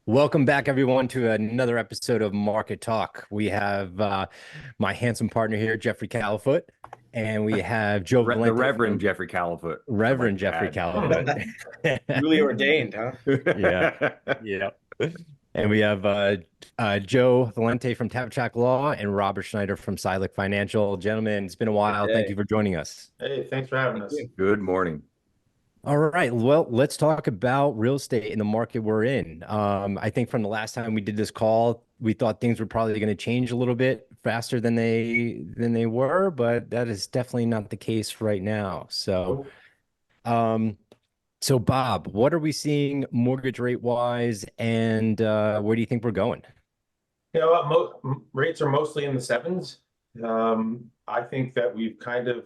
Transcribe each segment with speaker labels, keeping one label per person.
Speaker 1: Welcome back, everyone, to another episode of Market Talk. We have my handsome partner here, Jeffrey Kalafut, and we have Joe
Speaker 2: The
Speaker 1: Valente
Speaker 2: Reverend
Speaker 1: from
Speaker 2: Jeffrey Califut, I'd like
Speaker 1: Reverend
Speaker 2: to
Speaker 1: Jeffrey
Speaker 2: add.
Speaker 1: Kalafut.
Speaker 3: Newly ordained, huh?
Speaker 1: Yeah, yeah. And we have Joe Valente from Tabatchouk Law and Robert Snyder from Silex Financial. Gentlemen, it's been a while. Thank you
Speaker 3: Hey,
Speaker 1: for joining us.
Speaker 4: Hey, thanks for having
Speaker 3: thank
Speaker 4: us.
Speaker 3: you.
Speaker 2: Good morning.
Speaker 1: All right. Well, let's talk about real estate in the market we're in. I think from the last time we did this call, we thought things were probably going to change a little bit faster than they were, but that is definitely not the case right now. So, um, so Bob, what are we seeing mortgage rate wise, and where do you think we're going?
Speaker 4: You know what? Rates are mostly in the sevens. I think that we've kind of,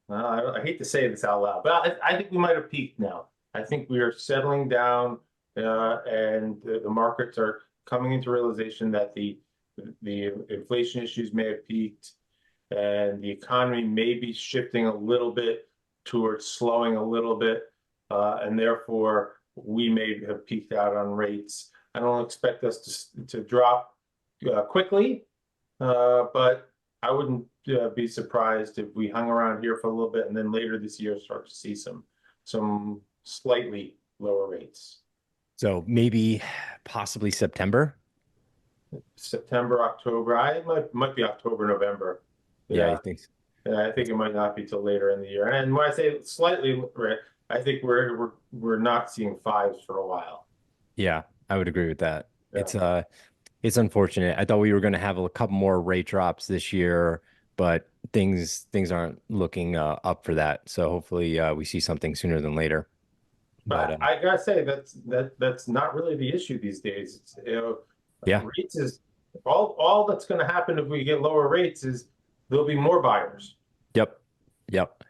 Speaker 4: I hate to say this out loud, but I think we might have peaked now. I think we are settling down, and the markets are coming into realization that the inflation issues may have peaked, and the economy may be shifting a little bit towards slowing a little bit, and therefore we may have peaked out on rates. I don't expect us to drop quickly, but I wouldn't be surprised if we hung around here for a little bit and then later this year start to see some slightly lower rates.
Speaker 1: So maybe possibly September.
Speaker 4: September, October. I might be October, November.
Speaker 1: Yeah, I
Speaker 4: Yeah,
Speaker 1: think so.
Speaker 4: and I think it might not be till later in the year. And when I say slightly, right, I think we're not seeing fives for a while.
Speaker 1: Yeah, I would agree with that.
Speaker 4: Yeah.
Speaker 1: It's unfortunate. I thought we were going to have a couple more rate drops this year, but things aren't looking up for that. So hopefully we see something sooner than later. But
Speaker 4: But I gotta say that's not really the issue these days. It's,
Speaker 1: yeah,
Speaker 4: rates is all that's going to happen if we get lower rates is there'll be more buyers.
Speaker 1: yep, yep,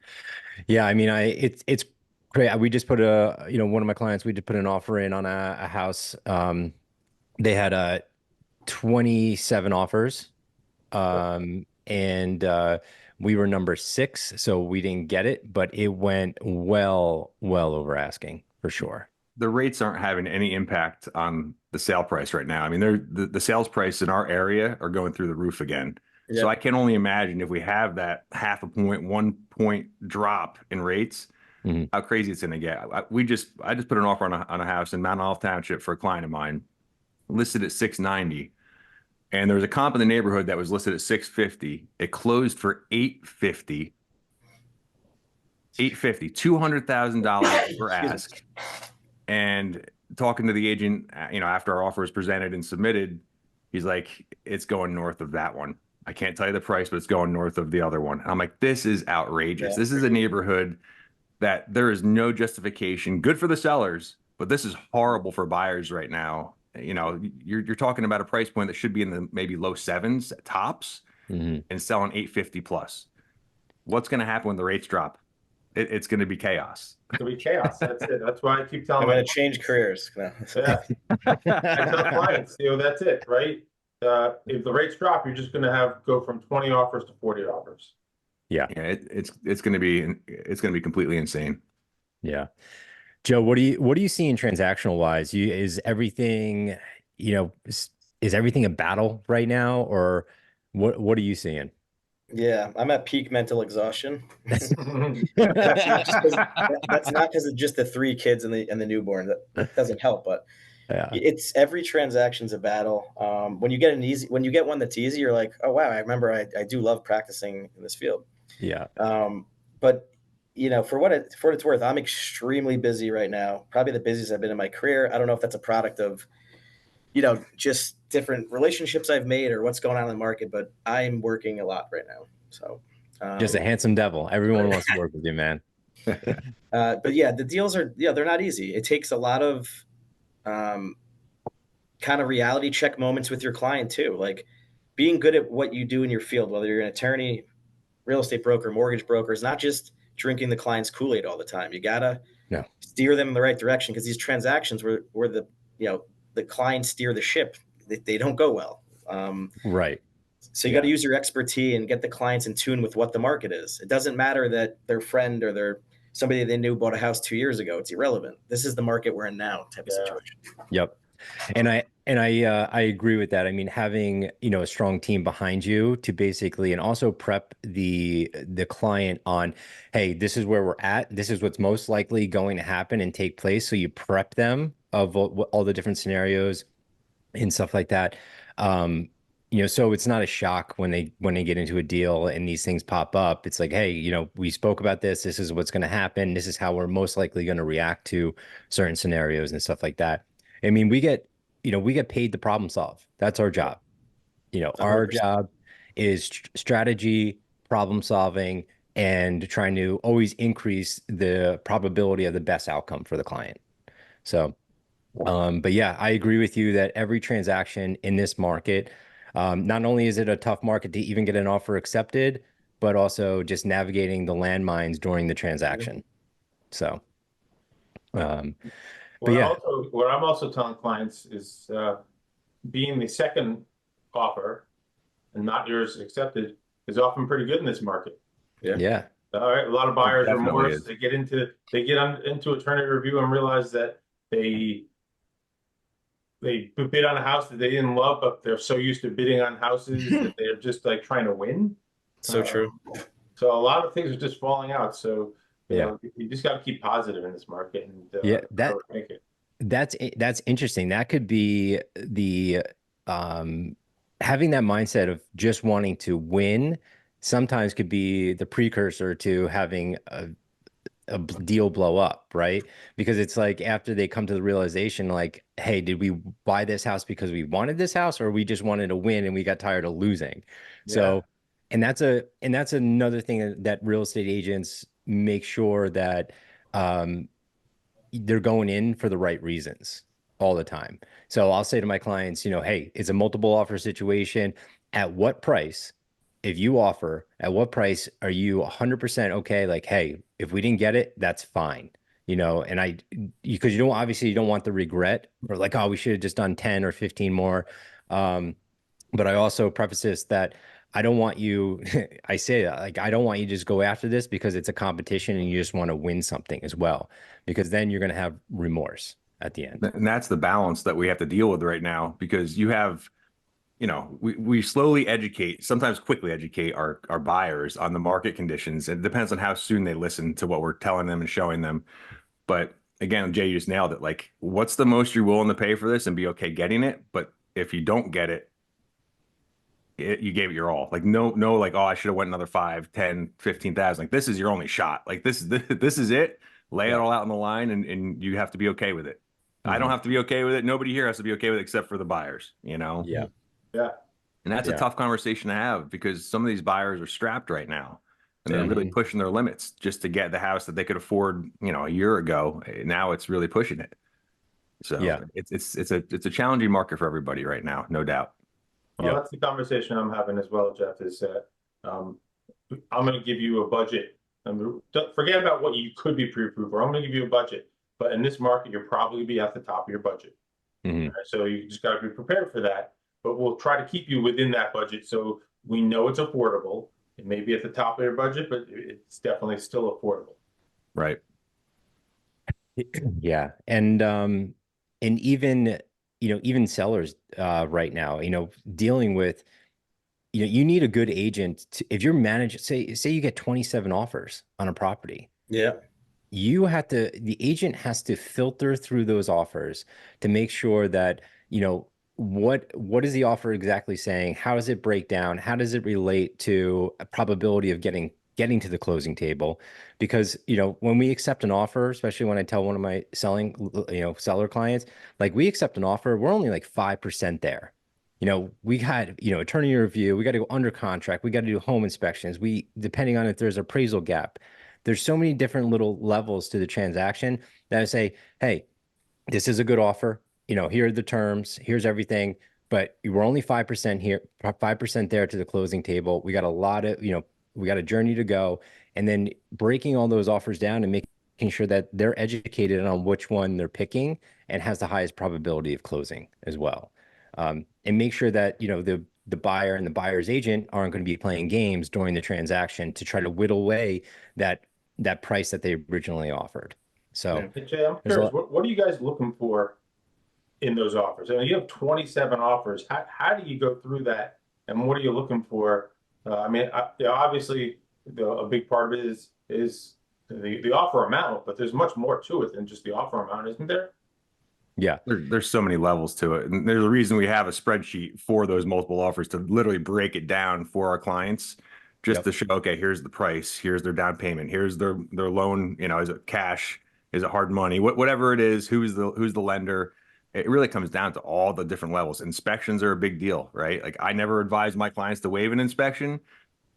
Speaker 1: yeah. I mean, it's great. We just put one of my clients, we just put an offer in on a house. They had 27 offers, and we were number 6, so we didn't get it, but it went well over asking for sure.
Speaker 2: The rates aren't having any impact on the sale price right now. I mean, the sales price in our area are going through the roof again.
Speaker 3: Yeah.
Speaker 2: So I can only imagine if we have that half a point, 1 point drop in rates,
Speaker 1: Mhm.
Speaker 2: how crazy it's going to get. I just put an offer on a house in Mount Olive Township for a client of mine, listed at 690. And there was a comp in the neighborhood that was listed at 650. It closed for 850. 850, $200,000 for ask. And talking to the agent, after our offer was presented and submitted, he's like, it's going north of that one. I can't tell you the price, but it's going north of the other one. And I'm like, this is outrageous.
Speaker 3: Yeah.
Speaker 2: This is a neighborhood that there is no justification. Good for the sellers, but this is horrible for buyers right now. You're talking about a price point that should be in the maybe low sevens tops,
Speaker 1: Mhm.
Speaker 2: and selling 850 plus. What's going to happen when the rates drop? It's going to be chaos.
Speaker 4: It'll be chaos. That's it. That's why I keep
Speaker 3: I'm
Speaker 4: telling
Speaker 3: going
Speaker 4: my
Speaker 3: to change careers. No.
Speaker 4: yeah, I tell clients, that's it, right? If the rates drop, you're just going to go from 20 offers to 40 offers.
Speaker 1: Yeah,
Speaker 2: Yeah, it's going to be completely insane.
Speaker 1: yeah. Joe, what do you see in transactional wise? Is everything, is everything a battle right now, or what are you seeing?
Speaker 3: Yeah, I'm at peak mental exhaustion. That's
Speaker 1: Yeah.
Speaker 3: not because of just the 3 kids and the newborn. That doesn't help, but it's every transaction's a battle. When you get one that's easy, you're like, oh wow, I remember I do love practicing in this field.
Speaker 1: Yeah.
Speaker 3: But for what it's worth, I'm extremely busy right now. Probably the busiest I've been in my career. I don't know if that's a product of just different relationships I've made or what's going on in the market, but I'm working a lot right now. So,
Speaker 1: Just a handsome devil. Everyone wants to work with you, man.
Speaker 3: but yeah, the deals they're not easy. It takes a lot of um, kind of reality check moments with your client too. Like being good at what you do in your field, whether you're an attorney, real estate broker, mortgage broker, is not just drinking the client's Kool-Aid all the time. You gotta
Speaker 1: No.
Speaker 3: steer them in the right direction because these transactions where the clients steer the ship, they don't go well.
Speaker 1: Right.
Speaker 3: So you
Speaker 1: Yeah.
Speaker 3: got to use your expertise and get the clients in tune with what the market is. It doesn't matter that their friend or somebody they knew bought a house 2 years ago. It's irrelevant. This is the market we're in now type of
Speaker 4: Yeah.
Speaker 3: situation.
Speaker 1: Yep. I agree with that. I mean, having, a strong team behind you to basically, and also prep the client on, hey, this is where we're at. This is what's most likely going to happen and take place. So you prep them of all the different scenarios and stuff like that. Um, so it's not a shock when they get into a deal and these things pop up. It's like, hey, we spoke about this. This is what's going to happen. This is how we're most likely going to react to certain scenarios and stuff like that. I mean, we get paid to problem solve. That's our job. Our
Speaker 3: 100%.
Speaker 1: job is strategy, problem solving, and trying to always increase the probability of the best outcome for the client. So, but yeah, I agree with you that every transaction in this market, not only is it a tough market to even get an offer accepted, but also just navigating the landmines during the transaction. So, but yeah,
Speaker 4: What I'm also telling clients is being the second offer and not yours accepted is often pretty good in this market.
Speaker 1: yeah,
Speaker 4: All right, a lot of
Speaker 2: It
Speaker 4: buyers
Speaker 2: definitely
Speaker 4: remorse.
Speaker 2: is.
Speaker 4: They get into attorney review and realize that they bid on a house that they didn't love, but they're so used to bidding on houses that they're just like trying to win.
Speaker 3: So true.
Speaker 4: So a lot of things are just falling out. So
Speaker 1: yeah.
Speaker 4: you just got to keep positive in this market and
Speaker 1: Yeah,
Speaker 4: make it.
Speaker 1: that's interesting. That could be the having that mindset of just wanting to win sometimes could be the precursor to having a deal blow up, right? Because it's like after they come to the realization, like, hey, did we buy this house because we wanted this house, or we just wanted to win and we got tired of losing?
Speaker 4: Yeah.
Speaker 1: So, and that's another thing that real estate agents make sure that um, they're going in for the right reasons all the time. So I'll say to my clients, hey, it's a multiple offer situation. At what price, if you offer, at what price are you 100% okay? Like, hey, if we didn't get it, that's fine. Because you don't want the regret or like, oh, we should have just done 10 or 15 more. But I also preface this that I don't want you, I say that, like, I don't want you to just go after this because it's a competition and you just want to win something as well, because then you're going to have remorse at the end.
Speaker 2: And that's the balance that we have to deal with right now, because you have, we slowly educate, sometimes quickly educate our buyers on the market conditions. It depends on how soon they listen to what we're telling them and showing them. But again, Jay, you just nailed it. Like, what's the most you're willing to pay for this and be okay getting it? But if you don't get it, you gave it your all. Like, no, like, oh, I should have went another 5, 10, 15,000. Like, this is your only shot. Like, this is it. Lay it all out on the line, and you have to be okay with it. I don't have to be okay with it. Nobody here has to be okay with it except for the buyers,
Speaker 1: Yeah.
Speaker 4: Yeah.
Speaker 2: And that's a tough conversation to have, because some of these buyers are strapped right now and they're really pushing their limits just to get the house that they could afford, a year ago. Now it's really pushing it. So
Speaker 1: Yeah.
Speaker 2: it's a challenging market for everybody right now, no doubt.
Speaker 4: Well, that's the conversation I'm having as well, Jeff, is that I'm going to give you a budget. Forget about what you could be pre-approved for. I'm going to give you a budget. But in this market, you'll probably be at the top of your budget. Right? So you just got to be prepared for that. But we'll try to keep you within that budget so we know it's affordable. It may be at the top of your budget, but it's definitely still affordable.
Speaker 2: Right.
Speaker 1: Yeah. And even, even sellers right now, dealing with, you need a good agent to, if you're managing, say you get 27 offers on a property.
Speaker 3: Yeah.
Speaker 1: The agent has to filter through those offers to make sure that, what is the offer exactly saying? How does it break down? How does it relate to a probability of getting to the closing table? Because, when we accept an offer, especially when I tell one of my seller clients, like, we accept an offer, we're only like 5% there. We got, attorney review, we got to go under contract, we got to do home inspections. Depending on if there's appraisal gap, there's so many different little levels to the transaction that I say, hey, this is a good offer. Here are the terms, here's everything, but we're only 5% here, 5% there to the closing table. We got a lot of, we got a journey to go. And then breaking all those offers down and making sure that they're educated on which one they're picking and has the highest probability of closing as well. And make sure that, the buyer and the buyer's agent aren't going to be playing games during the transaction to try to whittle away that price that they originally offered. So
Speaker 4: Hey, Jay, I'm curious, what are you guys looking for in those offers? I mean, you have 27 offers. How do you go through that, and what are you looking for? I mean, obviously, a big part of it is the offer amount, but there's much more to it than just the offer amount, isn't there?
Speaker 1: Yeah.
Speaker 2: There's so many levels to it. And there's a reason we have a spreadsheet for those multiple offers to literally break it down for our clients, just to show, okay, here's the price, here's their down payment, here's their loan, is it cash, is it hard money, whatever it is, who's the lender. It really comes down to all the different levels. Inspections are a big deal, right? Like I never advise my clients to waive an inspection,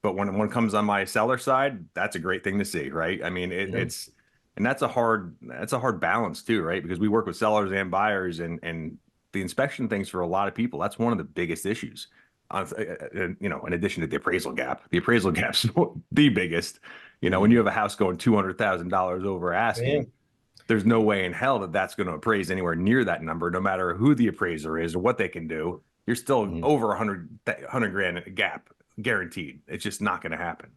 Speaker 2: but when one comes on my seller side, that's a great thing to see, right? I mean, it's and that's a hard balance too, right? Because we work with sellers and buyers, and the inspection things for a lot of people, that's one of the biggest issues. In addition to the appraisal gap's the biggest. When you have a house going $200,000 over asking, there's no way in hell that that's going to appraise anywhere near that number, no matter who the appraiser is or what they can do. You're still over 100 grand gap guaranteed. It's just not going to happen.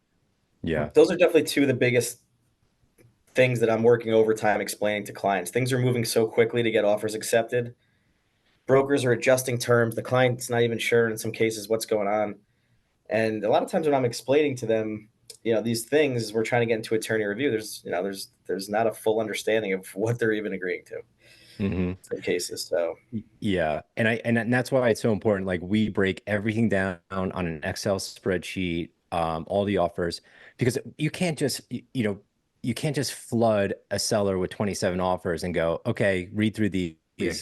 Speaker 1: Yeah.
Speaker 3: Those are definitely two of the biggest things that I'm working overtime explaining to clients. Things are moving so quickly to get offers accepted. Brokers are adjusting terms. The client's not even sure in some cases what's going on. And a lot of times when I'm explaining to them, these things, we're trying to get into attorney review. There's not a full understanding of what they're even agreeing to. In some cases. So
Speaker 1: yeah, and that's why it's so important. Like we break everything down on an Excel spreadsheet, all the offers, because you can't just you can't just flood a seller with 27 offers and go, okay, read through these.
Speaker 2: Yeah,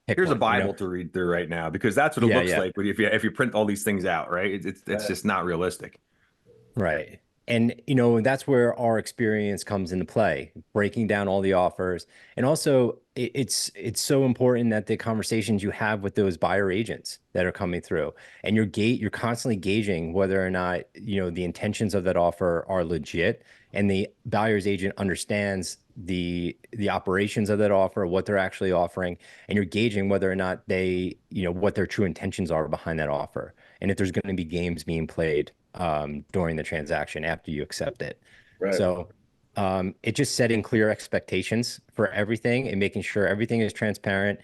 Speaker 2: here's a Bible to read through right now, because that's what it looks like if you print all these things out, right? It's just not realistic.
Speaker 1: Right. And that's where our experience comes into play, breaking down all the offers. And also it's so important that the conversations you have with those buyer agents that are coming through, and you're constantly gauging whether or not, the intentions of that offer are legit, and the buyer's agent understands the operations of that offer, what they're actually offering, and you're gauging whether or not they, what their true intentions are behind that offer, and if there's going to be games being played during the transaction after you accept it.
Speaker 3: Right.
Speaker 1: So it's just setting clear expectations for everything and making sure everything is transparent.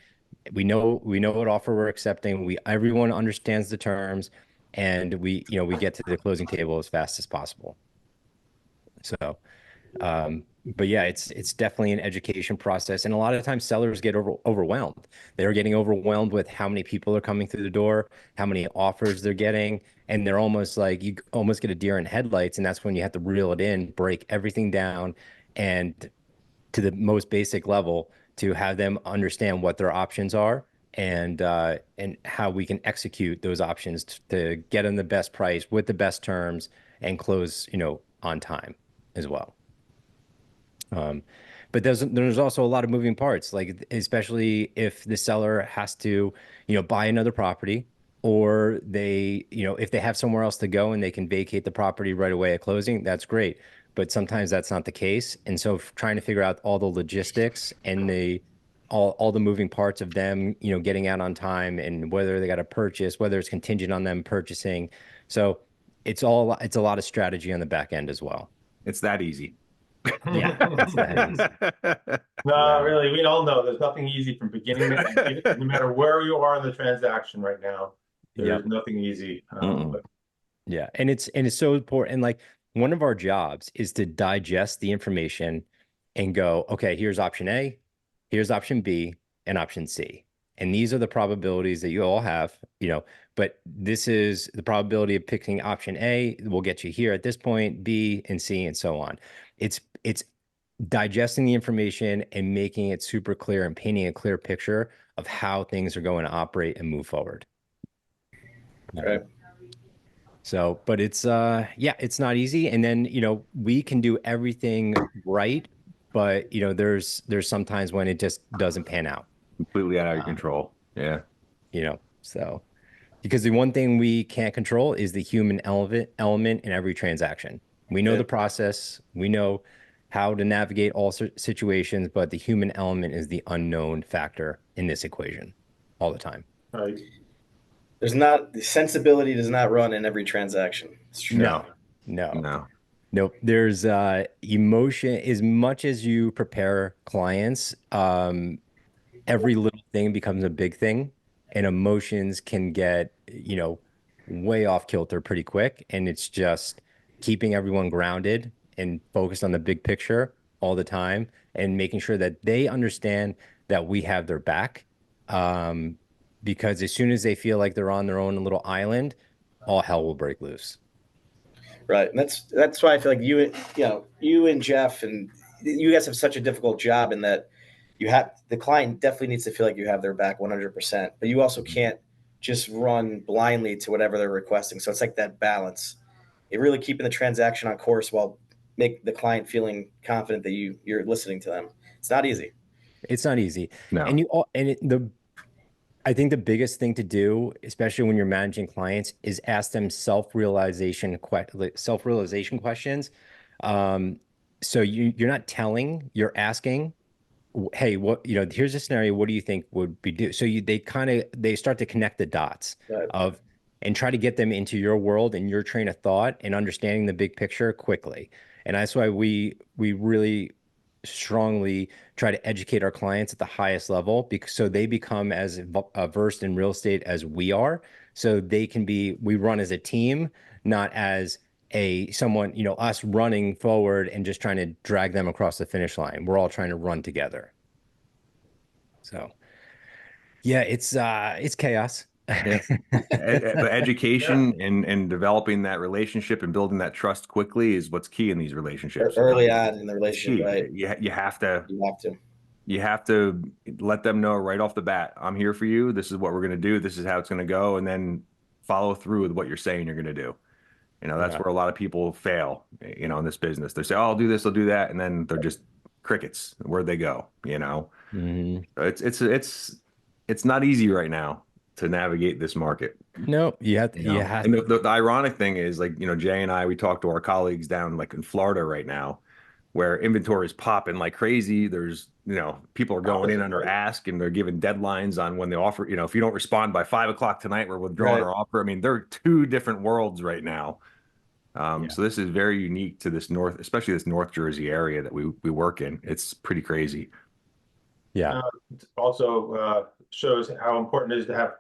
Speaker 1: We know what offer we're accepting. Everyone understands the terms, and we get to the closing table as fast as possible. So, but yeah, it's definitely an education process, and a lot of times sellers get overwhelmed. They're getting overwhelmed with how many people are coming through the door, how many offers they're getting, and they're almost like, you almost get a deer in headlights, and that's when you have to reel it in, break everything down, and to the most basic level, to have them understand what their options are, and how we can execute those options to get them the best price with the best terms and close, on time as well. But there's also a lot of moving parts, like especially if the seller has to, buy another property, or they, if they have somewhere else to go and they can vacate the property right away at closing, that's great. But sometimes that's not the case. And so trying to figure out all the logistics and all the moving parts of them, getting out on time, and whether they got to purchase, whether it's contingent on them purchasing. So it's a lot of strategy on the back end as well.
Speaker 2: It's that easy.
Speaker 1: Yeah, it's that easy.
Speaker 4: No, really, we all know there's nothing easy from beginning to end. No matter where you are in the transaction right now, there's nothing easy.
Speaker 1: Yeah, and it's so important. And like, one of our jobs is to digest the information and go, okay, here's option A, here's option B, and option C. And these are the probabilities that you all have, but this is the probability of picking option A will get you here at this point, B and C, and so on. It's digesting the information and making it super clear and painting a clear picture of how things are going to operate and move forward.
Speaker 3: Right.
Speaker 1: So, but it's not easy. And then, we can do everything right, but there's sometimes when it just doesn't pan out.
Speaker 2: Completely out of your control. Yeah.
Speaker 1: So, because the one thing we can't control is the human element in every transaction. We know the process, we know how to navigate all situations, but the human element is the unknown factor in this equation all the time.
Speaker 4: Right.
Speaker 3: The sensibility does not run in every transaction. It's true.
Speaker 1: No. Nope. There's emotion. As much as you prepare clients, and every little thing becomes a big thing, and emotions can get, way off kilter pretty quick. And it's just keeping everyone grounded and focused on the big picture all the time and making sure that they understand that we have their back. Um, because as soon as they feel like they're on their own little island, all hell will break loose.
Speaker 3: Right. And that's why I feel like you and Jeff and you guys have such a difficult job in that the client definitely needs to feel like you have their back 100%, but you also can't just run blindly to whatever they're requesting. So it's like that balance. It really keeping the transaction on course while make the client feeling confident that you're listening to them. It's not easy.
Speaker 1: It's not easy.
Speaker 2: No.
Speaker 1: And I think the biggest thing to do, especially when you're managing clients, is ask them self-realization questions. So you're not telling, you're asking, hey, here's a scenario. What do you think would be do? So they start to connect the dots
Speaker 3: Right.
Speaker 1: and try to get them into your world and your train of thought and understanding the big picture quickly. And that's why we really strongly try to educate our clients at the highest level, because so they become as versed in real estate as we are. So we run as a team, not as someone, us running forward and just trying to drag them across the finish line. We're all trying to run together. So yeah, it's chaos.
Speaker 2: Yeah. But education and developing that relationship and building that trust quickly is what's key in these relationships.
Speaker 3: Early on in the
Speaker 2: It's
Speaker 3: relationship,
Speaker 2: key.
Speaker 3: right?
Speaker 2: You have to
Speaker 3: You have to.
Speaker 2: you have to let them know right off the bat, I'm here for you. This is what we're going to do. This is how it's going to go. And then follow through with what you're saying you're going to do. That's
Speaker 1: Yeah.
Speaker 2: where a lot of people fail, in this business. They say, oh, I'll do this, I'll do that. And then they're just crickets. Where'd they go?
Speaker 1: Mhm.
Speaker 2: It's not easy right now to navigate this market.
Speaker 1: No,
Speaker 2: And the ironic thing is, like, Jay and I, we talk to our colleagues down like in Florida right now, where inventory is popping like crazy. There's, people are going in under ask and they're giving deadlines on when they offer, if you don't respond by 5 o'clock tonight, we're withdrawing our offer. I mean, they're two different worlds right now. So this is very unique to this especially this North Jersey area that we work in. It's pretty crazy.
Speaker 1: Yeah.
Speaker 4: Also shows how important it is to have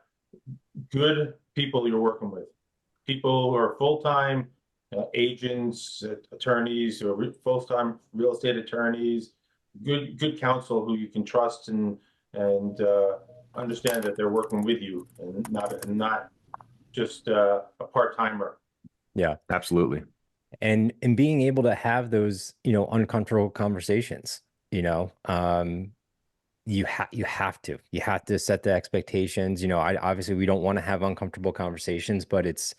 Speaker 4: good people you're working with. People who are full-time agents, attorneys, or full-time real estate attorneys, good counsel who you can trust and understand that they're working with you and not just a part-timer.
Speaker 1: Yeah,
Speaker 2: absolutely.
Speaker 1: And being able to have those, uncomfortable conversations, you have to set the expectations. Obviously we don't want to have uncomfortable conversations, but it's,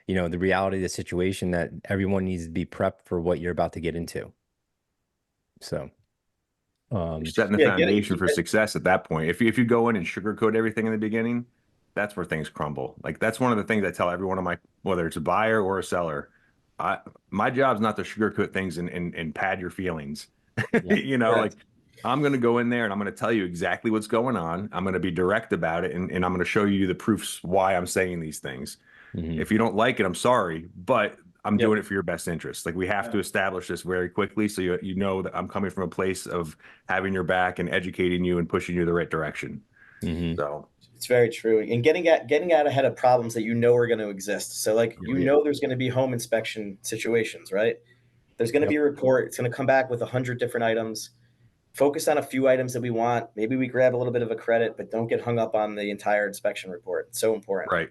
Speaker 1: the reality of the situation that everyone needs to be prepped for what you're about to get into. So,
Speaker 2: you're setting the foundation for success at that point. If you go in and sugarcoat everything in the beginning, that's where things crumble. Like, that's one of the things I tell every one of whether it's a buyer or a seller, my job is not to sugarcoat things and pad your feelings. Like, I'm going to go in there and I'm going to tell you exactly what's going on. I'm going to be direct about it. And I'm going to show you the proofs why I'm saying these things.
Speaker 1: Mm-hmm.
Speaker 2: If you don't like it, I'm sorry, but I'm doing it for your best interest. Like, we have to establish this very quickly. So you know that I'm coming from a place of having your back and educating you and pushing you the right direction.
Speaker 1: Mm-hmm.
Speaker 2: So
Speaker 3: it's very true. And getting out ahead of problems that are going to exist. So like, there's going to be home inspection situations, right? There's going to be a report. It's going to come back with 100 different items. Focus on a few items that we want. Maybe we grab a little bit of a credit, but don't get hung up on the entire inspection report. It's so important.
Speaker 2: Right.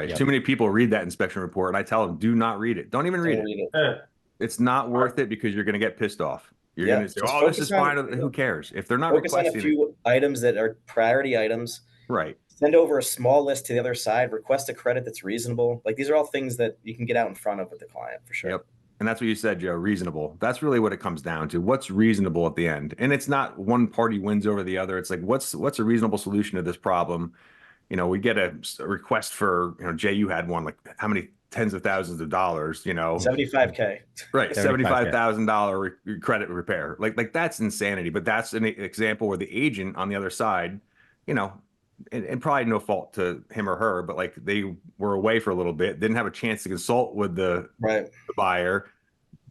Speaker 1: Yep.
Speaker 2: Too many people read that inspection report and I tell them, do not read it. Don't even read it. It's not worth it because you're going to get pissed off. You're going to say, oh, this is fine. Who cares? If they're not requesting
Speaker 3: on a few items that are priority items.
Speaker 2: Right.
Speaker 3: Send over a small list to the other side. Request a credit that's reasonable. Like, these are all things that you can get out in front of with the client for sure.
Speaker 2: Yep. And that's what you said, Joe, reasonable. That's really what it comes down to. What's reasonable at the end? And it's not one party wins over the other. It's like, what's a reasonable solution to this problem? We get a request for, Jay, you had one, like, how many tens of thousands of dollars,
Speaker 3: $75K.
Speaker 2: Right. $75,000 credit repair. Like that's insanity. But that's an example where the agent on the other side, and probably no fault to him or her, but like, they were away for a little bit, didn't have a chance to consult with the buyer,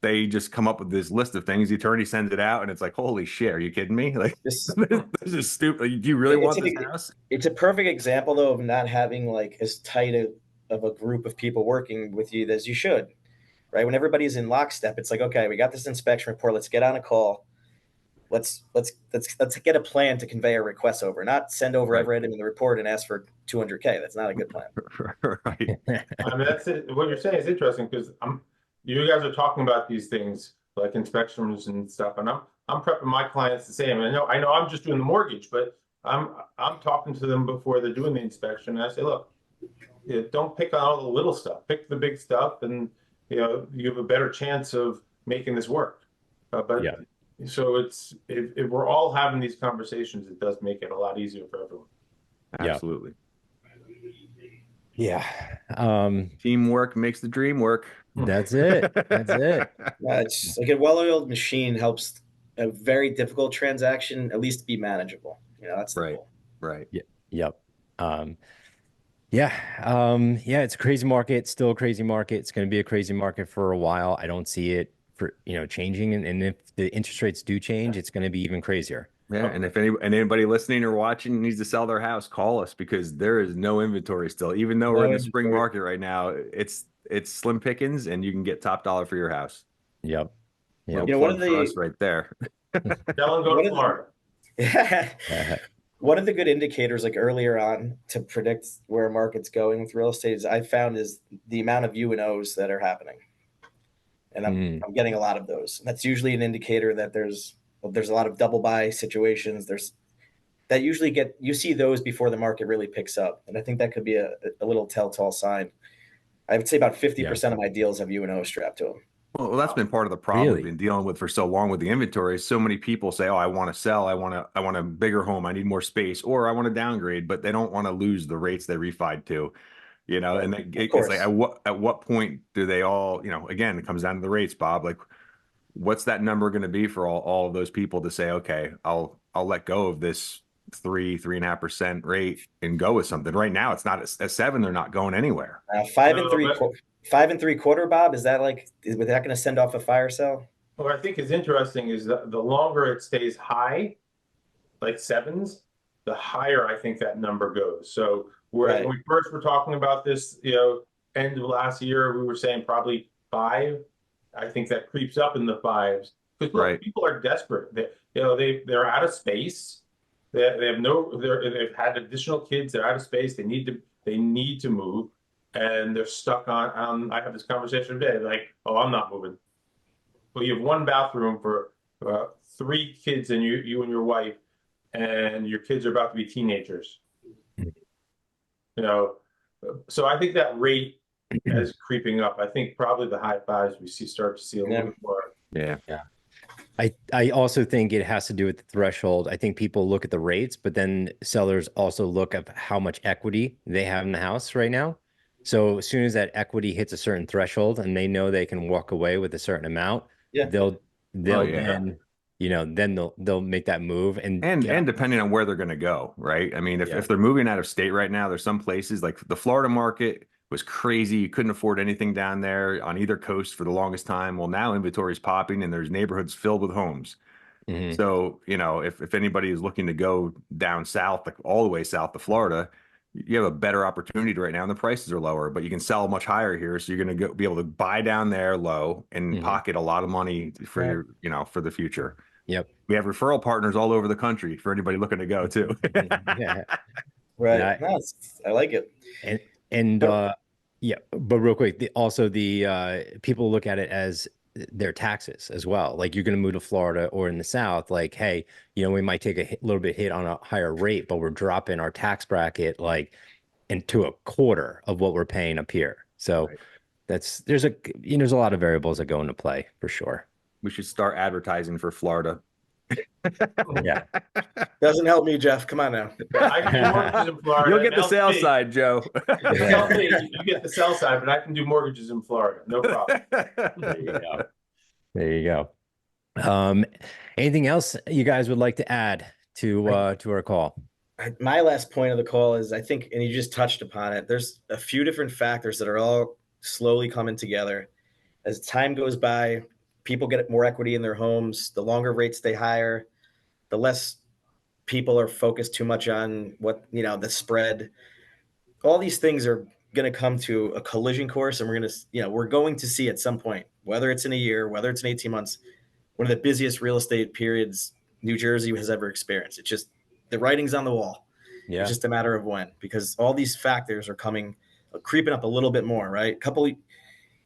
Speaker 2: they just come up with this list of things. The attorney sends it out, and it's like, holy shit, are you kidding me? Like,
Speaker 3: This
Speaker 2: this is stupid. Like, do you really want this house?
Speaker 3: it's a perfect example though of not having like as tight of a group of people working with you as you should, right? When everybody's in lockstep, it's like, okay, we got this inspection report. Let's get on a call. Let's get a plan to convey a request over, not send over
Speaker 2: Right.
Speaker 3: every item in the report and ask for 200K. That's not a good plan.
Speaker 2: Right.
Speaker 4: I mean, that's it. What you're saying is interesting because you guys are talking about these things like inspections and stuff, and I'm prepping my clients the same. I know I'm just doing the mortgage, but I'm talking to them before they're doing the inspection. And I say, look, don't pick on all the little stuff. Pick the big stuff, and you have a better chance of making this work. But
Speaker 1: Yeah.
Speaker 4: so if we're all having these conversations, it does make it a lot easier for everyone.
Speaker 2: Absolutely.
Speaker 1: Yeah.
Speaker 2: Teamwork makes the dream work.
Speaker 1: That's it. That's it.
Speaker 3: It's like a well-oiled machine helps a very difficult transaction at least be manageable. That's the
Speaker 2: Right.
Speaker 3: goal.
Speaker 2: Right.
Speaker 1: Yep. Yeah. Yeah, it's a crazy market, still a crazy market. It's going to be a crazy market for a while. I don't see it for, changing. And if the interest rates do change, it's going to be even crazier.
Speaker 2: Yeah, and if anybody listening or watching needs to sell their house, call us because there is no inventory still. Even though we're in the spring market right now, it's slim pickings, and you can get top dollar for your house.
Speaker 1: Yep.
Speaker 2: Yeah, one of us right there.
Speaker 4: Tell them go to Florida.
Speaker 3: One of the good indicators, like earlier on, to predict where a market's going with real estate, I found is the amount of U&Os that are happening, and I'm getting a lot of those. That's usually an indicator that there's a lot of double buy situations. You see those before the market really picks up. And I think that could be a little telltale sign. I would say about 50% of my deals have U&O strapped to them.
Speaker 2: Well, that's been part of the problem we've been dealing with for so long with the inventory. So many people say, oh, I want to sell. I want a bigger home. I need more space, or I want to downgrade, but they don't want to lose the rates they refied to, and it's like, at what point do they all, again, it comes down to the rates, Bob, like, what's that number going to be for all of those people to say, okay, I'll let go of this 3.5% rate and go with something. Right now, it's not a 7. They're not going anywhere.
Speaker 3: 5.75, Bob. Is that going to send off a fire sale?
Speaker 4: What I think is interesting is that the longer it stays high, like 7s, the higher I think that number goes. So when we first were talking about this, end of last year, we were saying probably 5. I think that creeps up in the 5s because people are desperate. They're out of space. They've had additional kids. They're out of space. They need to move, and they're stuck on. I have this conversation today. Like, oh, I'm not moving. Well, you have 1 bathroom for 3 kids and you and your wife, and your kids are about to be teenagers. So I think that rate is creeping up. I think probably the high 5s start to see a little bit more.
Speaker 2: Yeah.
Speaker 1: I also think it has to do with the threshold. I think people look at the rates, but then sellers also look at how much equity they have in the house right now. So as soon as that equity hits a certain threshold and they know they can walk away with a certain amount, they'll then they'll make that move and
Speaker 2: depending on where they're going to go, right? I mean, if they're moving out of state right now, there's some places like the Florida market was crazy. You couldn't afford anything down there on either coast for the longest time. Well, now inventory is popping and there's neighborhoods filled with homes. So, if anybody is looking to go down south, like all the way south to Florida, you have a better opportunity right now and the prices are lower, but you can sell much higher here. So you're going to be able to buy down there low and pocket a lot of money for for the future.
Speaker 1: Yep.
Speaker 2: We have referral partners all over the country for anybody looking to go too.
Speaker 3: Right.
Speaker 1: Yeah.
Speaker 3: I like it.
Speaker 1: But real quick, the people look at it as their taxes as well. Like, you're going to move to Florida or in the South, like, hey, we might take a little bit hit on a higher rate, but we're dropping our tax bracket like into a quarter of what we're paying up here. So there's a lot of variables that go into play for sure.
Speaker 2: We should start advertising for Florida.
Speaker 1: Yeah.
Speaker 3: Doesn't help me, Jeff. Come on now.
Speaker 4: I can do mortgages in Florida.
Speaker 2: You'll get the sales side, Joe.
Speaker 4: You get the sell side, but I can do mortgages in Florida. No problem.
Speaker 1: There you go. Anything else you guys would like to add to our call?
Speaker 3: My last point of the call is, I think, and you just touched upon it, there's a few different factors that are all slowly coming together. As time goes by, people get more equity in their homes, the longer rates they hire, the less people are focused too much on what, the spread. All these things are going to come to a collision course, and we're going to see at some point, whether it's in a year, whether it's in 18 months, one of the busiest real estate periods New Jersey has ever experienced. It's just the writing's on the wall.
Speaker 1: Yeah.
Speaker 3: It's just a matter of when, because all these factors are creeping up a little bit more, right?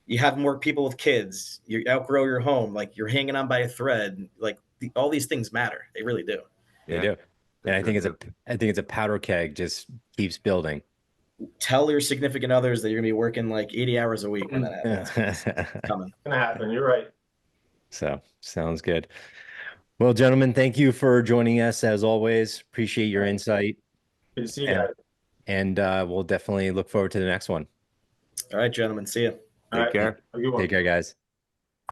Speaker 3: You have more people with kids, you outgrow your home, like you're hanging on by a thread, like all these things matter. They really do.
Speaker 1: They do. And I think it's a powder keg, just keeps building.
Speaker 3: Tell your significant others that you're going to be working like 80 hours a week when that happens. It's coming.
Speaker 4: It's gonna happen. You're right.
Speaker 1: So sounds good. Well, gentlemen, thank you for joining us as always. Appreciate your insight.
Speaker 4: Good to see you guys.
Speaker 1: And we'll definitely look forward to the next one.
Speaker 3: All right, gentlemen. See you.
Speaker 2: Take care.
Speaker 4: Have a good one.
Speaker 1: Take care, guys.